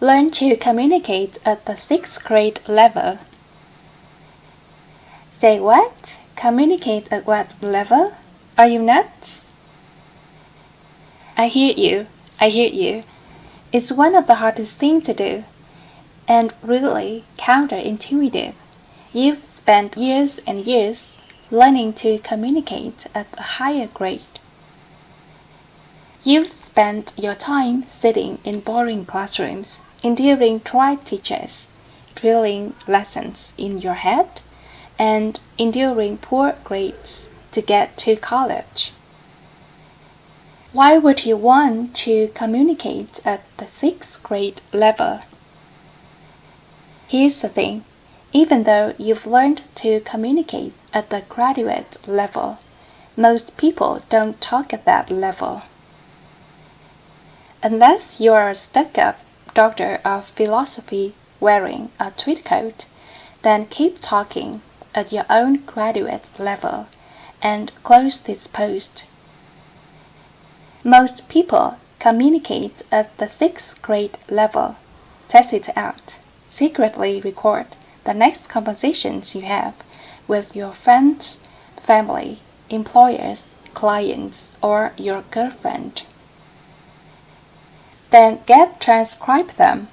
Learn to communicate at the 6th grade level. Say what? Communicate at what level? Are you nuts? I hear you. It's one of the hardest things to do, and really counterintuitive. You've spent years and years learning to communicate at a higher grade. You've spent your time sitting in boring classrooms, enduring dry teachers, drilling lessons in your head, and enduring poor grades to get to college. Why would you want to communicate at the 6th grade level? Here's the thing. Even though you've learned to communicate at the graduate level, most people don't talk at that level. Unless you're a stuck-up doctor of philosophy wearing a tweed coat, then keep talking at your own graduate level and close this post. Most people communicate at the 6th grade level. Test it out. Secretly record the next conversations you have with your friends, family, employers, clients, or your girlfriend. Then transcribe them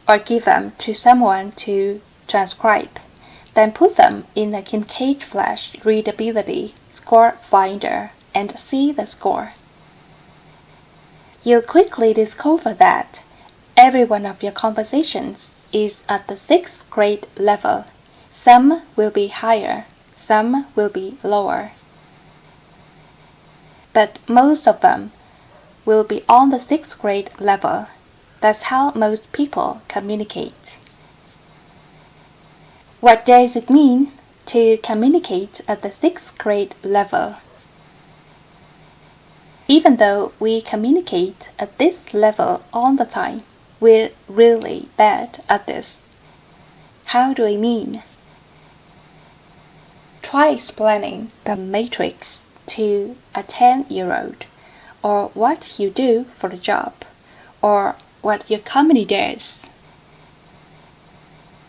or give them to someone to transcribe. Then put them in a Kincaid Flash readability score finder and see the score. You'll quickly discover that every one of your conversations is at the 6th grade level. Some will be higher, some will be lower. But most of them will be on the 6th grade level. That's how most people communicate. What does it mean to communicate at the 6th grade level? Even though we communicate at this level all the time, we're really bad at this. How do I mean? Try explaining the matrix to a 10-year-old, or what you do for the job, or what your company does,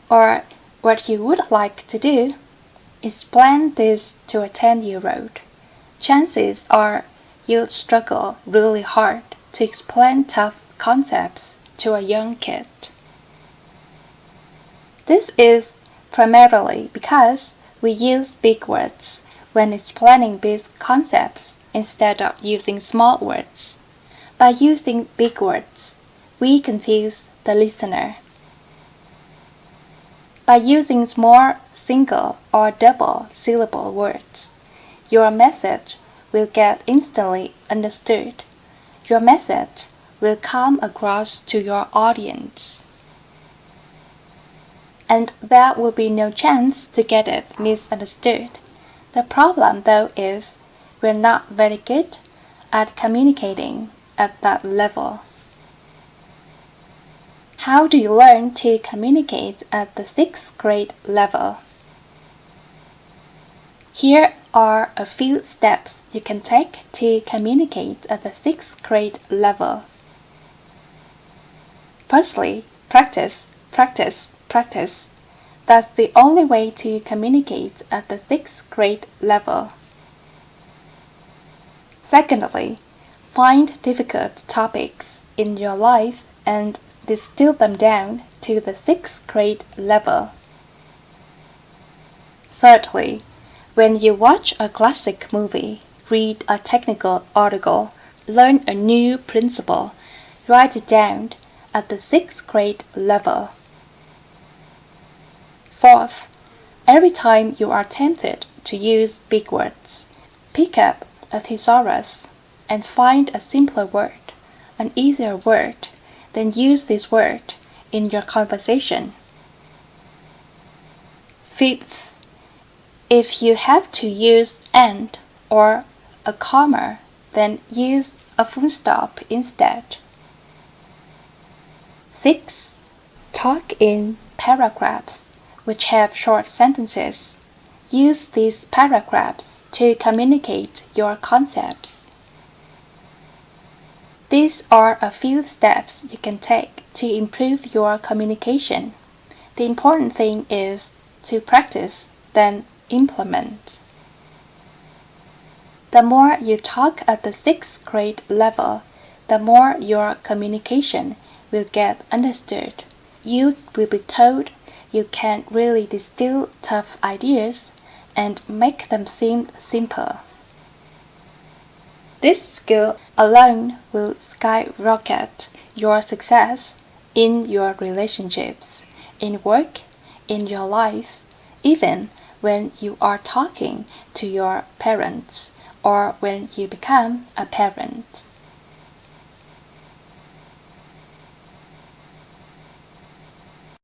or what you would like to do. Explain this to a 10-year-old. Chances are you'll struggle really hard to explain tough concepts to a young kid. This is primarily because we use big words when explaining big concepts instead of using small words. By using big words, we confuse the listener. By using small single or double syllable words, your message will get instantly understood. Your message will come across to your audience. And there will be no chance to get it misunderstood. The problem, though, is we're not very good at communicating at that level. How do you learn to communicate at the 6th grade level? Here are a few steps you can take to communicate at the 6th grade level. Firstly, practice. That's the only way to communicate at the 6th grade level. Secondly, find difficult topics in your life and distill them down to the 6th grade level. Thirdly, when you watch a classic movie, read a technical article, learn a new principle, write it down at the 6th grade level. Fourth, every time you are tempted to use big words, pick up a thesaurus and find a simpler word, an easier word, then use this word in your conversation. Fifth, if you have to use and or a comma, then use a full stop instead. 6. Talk in paragraphs, which have short sentences. Use these paragraphs to communicate your concepts. These are a few steps you can take to improve your communication. The important thing is to practice, then implement. The more you talk at the 6th grade level, the more your communication will get understood. You will be told you can really distill tough ideas and make them seem simple. This skill alone will skyrocket your success in your relationships, in work, in your life, even when you are talking to your parents or when you become a parent.